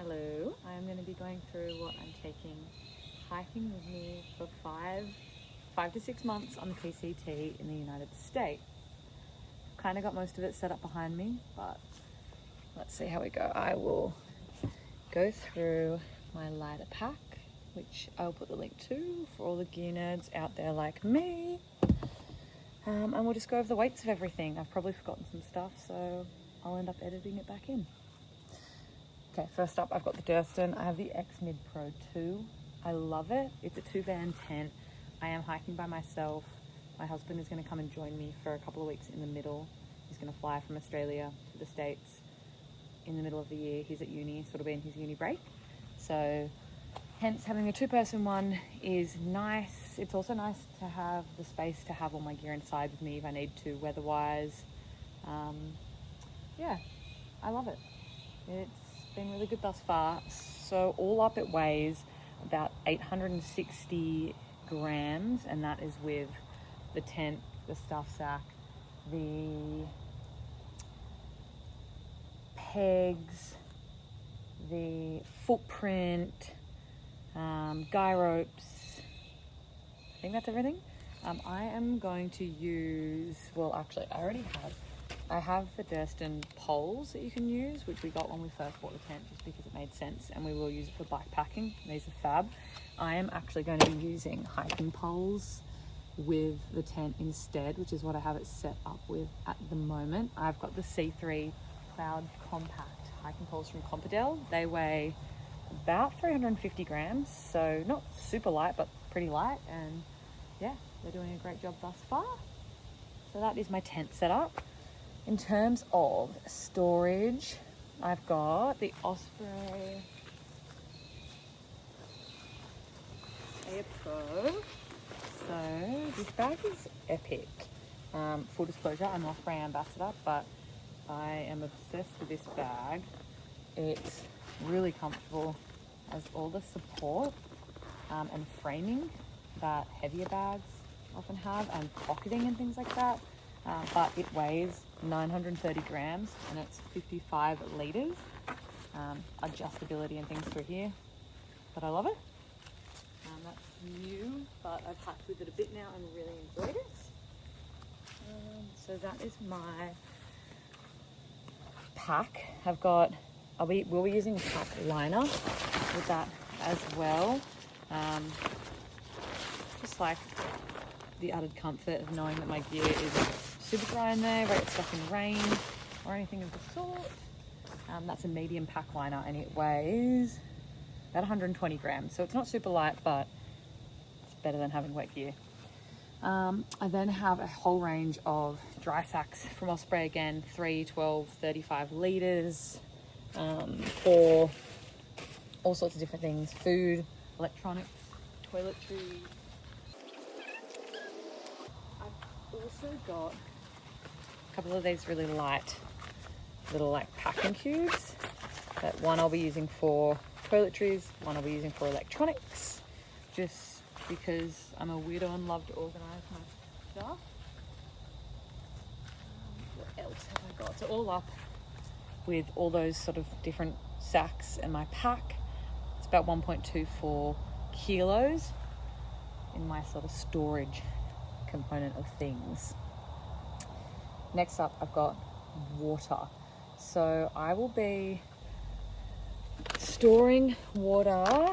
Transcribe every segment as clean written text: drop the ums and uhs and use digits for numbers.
Hello, I'm going to be going through what I'm taking hiking with me for five to 6 months on the PCT in the United States. Kind of got most of it set up behind me, but let's see how we go. I will go through my lighter pack, which I'll put the link to for all the gear nerds out there like me. And we'll just go over the weights of everything. I've probably forgotten some stuff, so I'll end up editing it back in. Okay, first up, I've got the Durston. I have the X Mid Pro 2. I love it. It's a 2-band tent. I am hiking by myself. My husband is going to come and join me for a couple of weeks in the middle. He's going to fly from Australia to the States in the middle of the year. He's at uni, sort of in his uni break. So hence having a 2-person one is nice. It's also nice to have the space to have all my gear inside with me if I need to, weather-wise. Yeah, I love it. It's been really good thus far. So all up it weighs about 860 grams, and that is with the tent, the stuff sack, the pegs, the footprint, guy ropes. I think that's everything. I am going to use, well actually I have the Durston poles that you can use, which we got when we first bought the tent just because it made sense, and we will use it for bikepacking. These are fab. I am actually going to be using hiking poles with the tent instead, which is what I have it set up with at the moment. I've got the C3 Cloud Compact hiking poles from Compodel. They weigh about 350 grams, so not super light, but pretty light, and yeah, they're doing a great job thus far. So that is my tent setup. In terms of storage, I've got the Osprey Air Pro. So this bag is epic. Full disclosure, I'm an Osprey ambassador, but I am obsessed with this bag. It's really comfortable, has all the support and framing that heavier bags often have, and pocketing and things like that. But it weighs 930 grams and it's 55 litres. Adjustability and things through here, but I love it. That's new, but I've packed with it a bit now and really enjoyed it. So that is my pack. We'll be using a pack liner with that as well. Just like the added comfort of knowing that my gear is super dry in there, won't get stuck in rain or anything of the sort. That's a medium pack liner and it weighs about 120 grams. So it's not super light, but it's better than having wet gear. I then have a whole range of dry sacks from Osprey again, 3, 12, 35 litres for all sorts of different things, food, electronics, toiletries. I've also got a couple of these really light little like packing cubes. That one I'll be using for toiletries, one I'll be using for electronics, just because I'm a weirdo and love to organise my stuff. What else have I got? So all up with all those sort of different sacks and my pack, it's about 1.24 kilos in my sort of storage component of things. Next up, I've got water. So I will be storing water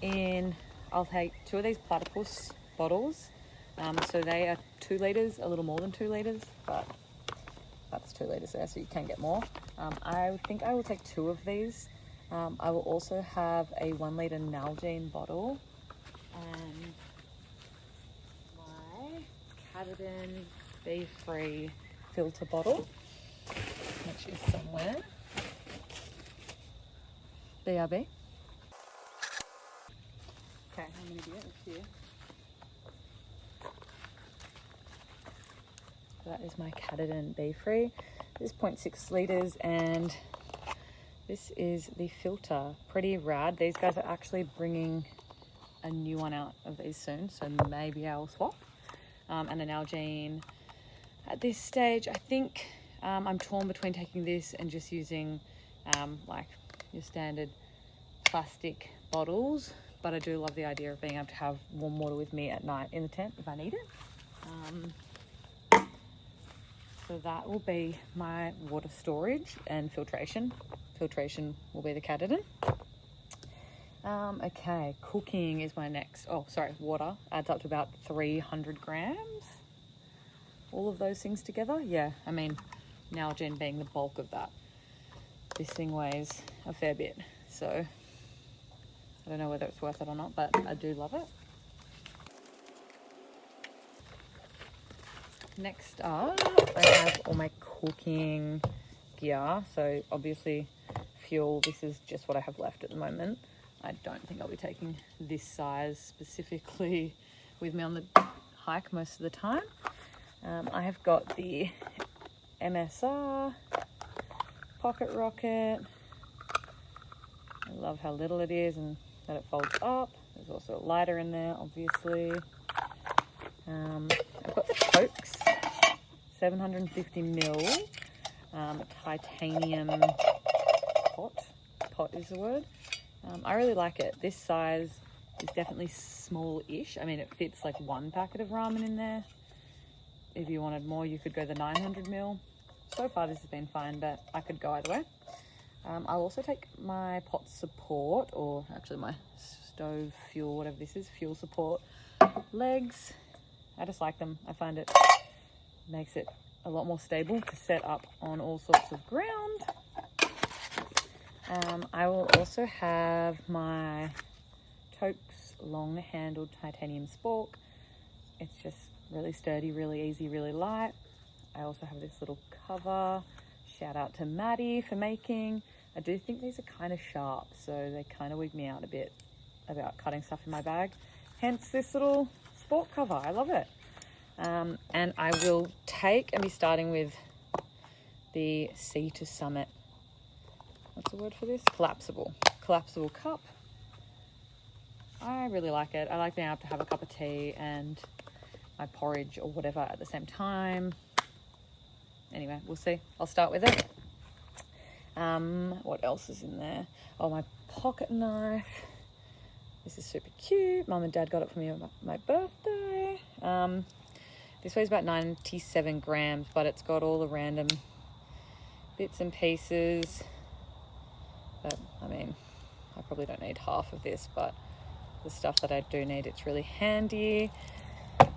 in, I'll take 2 of these platypus bottles. So they are 2 litres, a little more than 2 litres, but that's 2 litres there, so you can get more. I think I will take 2 of these. I will also have a 1 litre Hygiene bottle and my Cadden Be-Free filter bottle, which is somewhere. BRB. Okay, I'm going to get it here. So that is my Cadden Be-Free. This is 0.6 litres and this is the filter. Pretty rad. These guys are actually bringing a new one out of these soon, so maybe I'll swap. And an Hygiene. At this stage, I think I'm torn between taking this and just using like your standard plastic bottles, but I do love the idea of being able to have warm water with me at night in the tent if I need it. So that will be my water storage and filtration. Filtration will be the Katadyn. Okay, cooking is my next. Oh, sorry, water adds up to about 300 grams. All of those things together. Yeah, I mean, Nalgene being the bulk of that. This thing weighs a fair bit, so I don't know whether it's worth it or not, but I do love it. Next up, I have all my cooking gear. So obviously fuel, this is just what I have left at the moment. I don't think I'll be taking this size specifically with me on the hike most of the time. I have got the MSR pocket rocket. I love how little it is and that it folds up. There's also a lighter in there, obviously. I've got the Cokes 750ml titanium pot is the word. I really like it. This size is definitely small-ish. I mean, it fits like one packet of ramen in there. If you wanted more, you could go the 900ml. So far this has been fine, but I could go either way. I'll also take my pot support, or actually my stove fuel, whatever this is, fuel support legs. I just like them. I find it makes it a lot more stable to set up on all sorts of ground. I will also have my Tokes long-handled titanium spork. It's just really sturdy, really easy, really light. I also have this little cover. Shout out to Maddie for making. I do think these are kind of sharp, so they kind of wig me out a bit about cutting stuff in my bag. Hence this little sport cover. I love it. And I will take and be starting with the Sea to Summit. What's the word for this? Collapsible cup. I really like it. I like being able to have a cup of tea and my porridge or whatever at the same time. Anyway, we'll see. I'll start with it. What else is in there? Oh, my pocket knife. This is super cute. Mum and Dad got it for me on my birthday. This weighs about 97 grams, but it's got all the random bits and pieces. But I mean, I probably don't need half of this, but the stuff that I do need, it's really handy.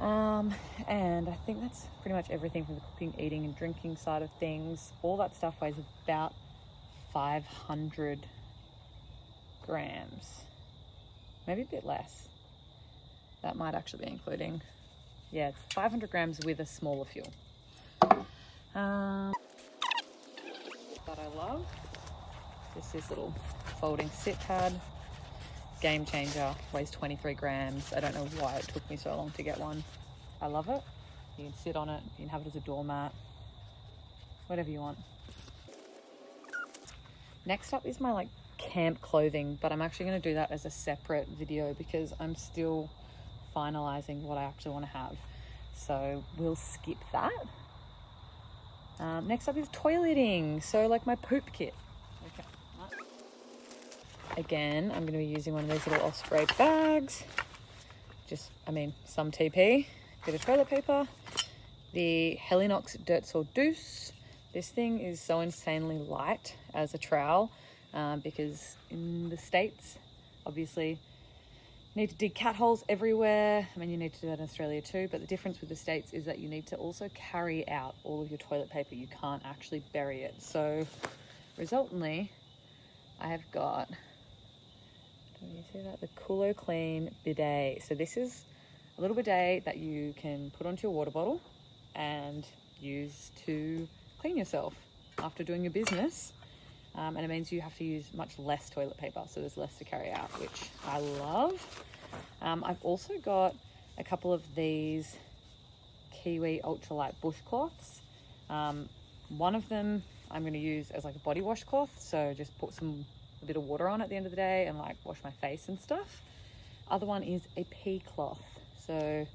And I think that's pretty much everything from the cooking, eating and drinking side of things. All that stuff weighs about 500 grams, maybe a bit less. That might actually be including, yeah, it's 500 grams with a smaller fuel. That I love. This little folding sit pad. Game changer, weighs 23 grams. I don't know why it took me so long to get one. I love it. You can sit on it, you can have it as a doormat, whatever you want. Next up is my like camp clothing, but I'm actually going to do that as a separate video because I'm still finalizing what I actually want to have. So we'll skip that. Next up is toileting. So like my poop kit. Okay. Again, I'm going to be using one of these little Osprey bags. Just, I mean, some TP, bit of toilet paper. The Helinox Dirt Saw Deuce. This thing is so insanely light as a trowel because in the States, obviously, you need to dig cat holes everywhere. I mean, you need to do that in Australia too, but the difference with the States is that you need to also carry out all of your toilet paper. You can't actually bury it. So, resultantly, I have got, do you see that? The Coolo Clean bidet. So this is a little bidet that you can put onto your water bottle and use to clean yourself after doing your business. And it means you have to use much less toilet paper, so there's less to carry out, which I love. I've also got a couple of these Kiwi ultralight bush cloths. One of them I'm going to use as like a body wash cloth, so just put a bit of water on at the end of the day and like wash my face and stuff. Other one is a pee cloth, so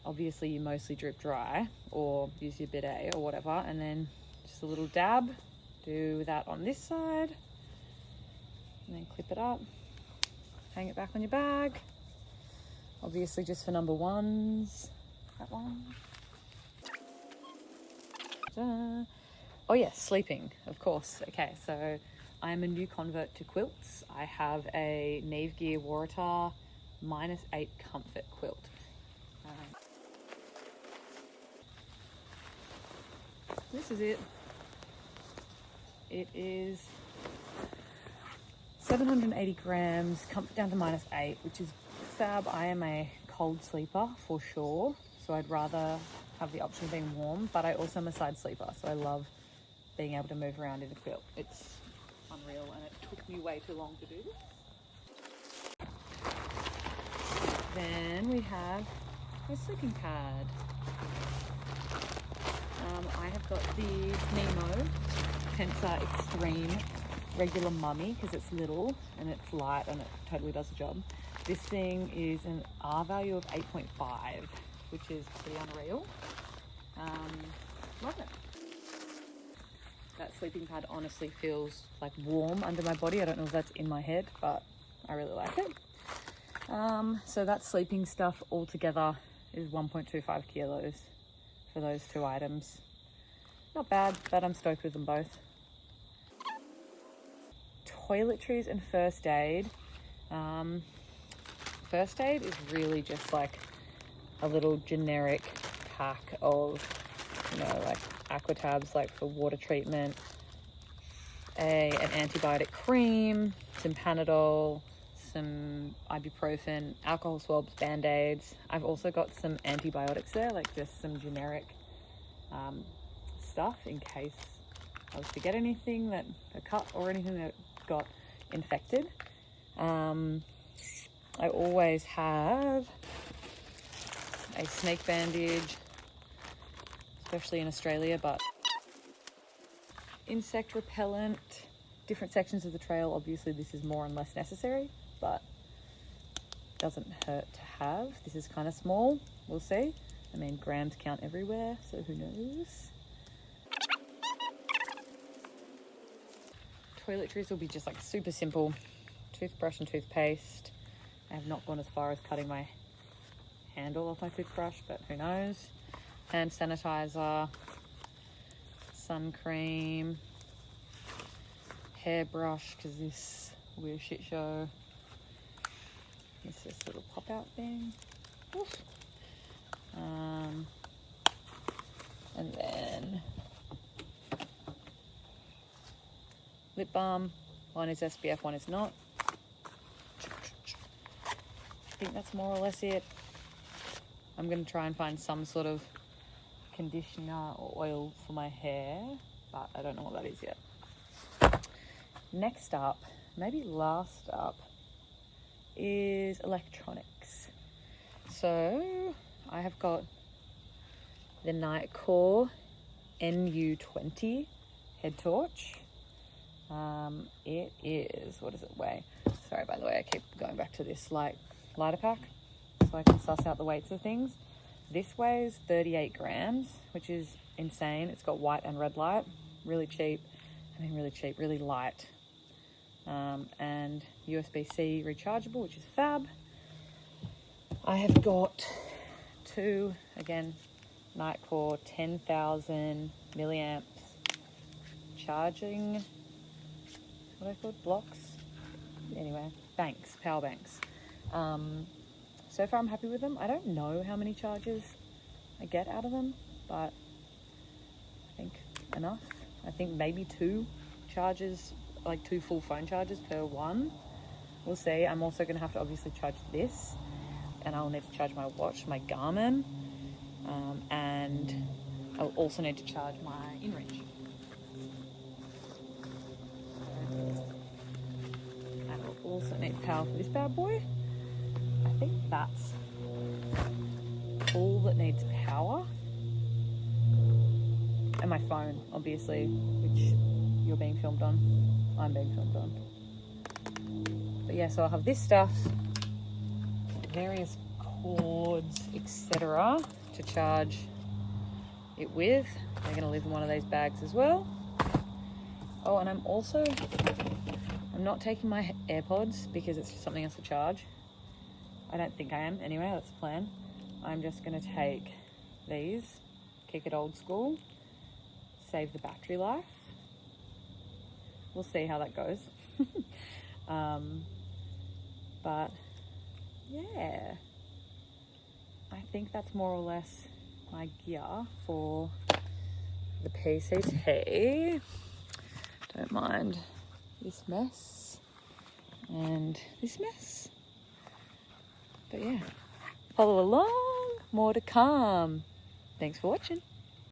obviously you mostly drip dry or use your bidet or whatever, and then just a little dab. Do that on this side. and then clip it up, hang it back on your bag. Obviously just for number ones, that one. Ta-da. Oh yeah, sleeping, of course. Okay, so I'm a new convert to quilts. I have a Neve Gear Waratah -8 comfort quilt. This is it. It is 780 grams, comfort down to -8, which is fab. I am a cold sleeper for sure, so I'd rather have the option of being warm, but I also am a side sleeper, so I love being able to move around in a quilt. It's unreal, and it took me way too long to do this. Then we have a sleeping pad. I have got the Nemo Tensor Extreme regular mummy because it's little and it's light and it totally does the job. This thing is an R value of 8.5, which is pretty unreal. Love it. That sleeping pad honestly feels like warm under my body. I don't know if that's in my head, but I really like it. So that sleeping stuff altogether is 1.25 kilos for those two items. Not bad, but I'm stoked with them both. Toiletries and first aid. First aid is really just like a little generic pack of, like aquatabs, like for water treatment, an antibiotic cream, some Panadol, some ibuprofen, alcohol swabs, band-aids. I've also got some antibiotics there, like just some generic stuff in case I was to get anything, that a cut or anything that got infected. I always have a snake bandage, especially in Australia, but insect repellent, different sections of the trail. Obviously this is more and less necessary, but doesn't hurt to have. This is kind of small, we'll see. I mean, grams count everywhere, so who knows? Toiletries will be just like super simple. Toothbrush and toothpaste. I have not gone as far as cutting my handle off my toothbrush, but who knows? Hand sanitizer, sun cream, hairbrush, because this will be a shit show. It's this little pop-out thing. Oof. And then lip balm. One is SPF, one is not. I think that's more or less it. I'm going to try and find some sort of conditioner or oil for my hair, but I don't know what that is yet. Next up, maybe last up, is electronics. So I have got the Nightcore NU20 head torch. It is, what does it weigh? Sorry, by the way, I keep going back to this lighter pack so I can suss out the weights of things. This weighs 38 grams, which is insane. It's got white and red light, really cheap. I mean, really cheap, really light. And USB-C rechargeable, which is fab. I have got two, again, Nightcore 10,000 milliamps charging, what are they called, blocks? Anyway, banks, power banks. So far I'm happy with them. I don't know how many charges I get out of them, but I think enough. I think maybe 2 charges, like 2 full phone charges per one. We'll see. I'm also going to have to obviously charge this, and I'll need to charge my watch, my Garmin, and I'll also need to charge my InReach. And I'll also need power for this bad boy. I think that's all that needs power. And my phone, obviously, which you're being filmed on. I'm being filmed on. But yeah, so I'll have this stuff, various cords, etc. to charge it with. They're going to live in one of these bags as well. Oh, and I'm also I'm not taking my AirPods because it's just something else to charge. I don't think I am. Anyway, that's the plan. I'm just going to take these, kick it old school, save the battery life. We'll see how that goes. But yeah, I think that's more or less my gear for the PCT. Don't mind this mess and this mess. But yeah, follow along, more to come. Thanks for watching.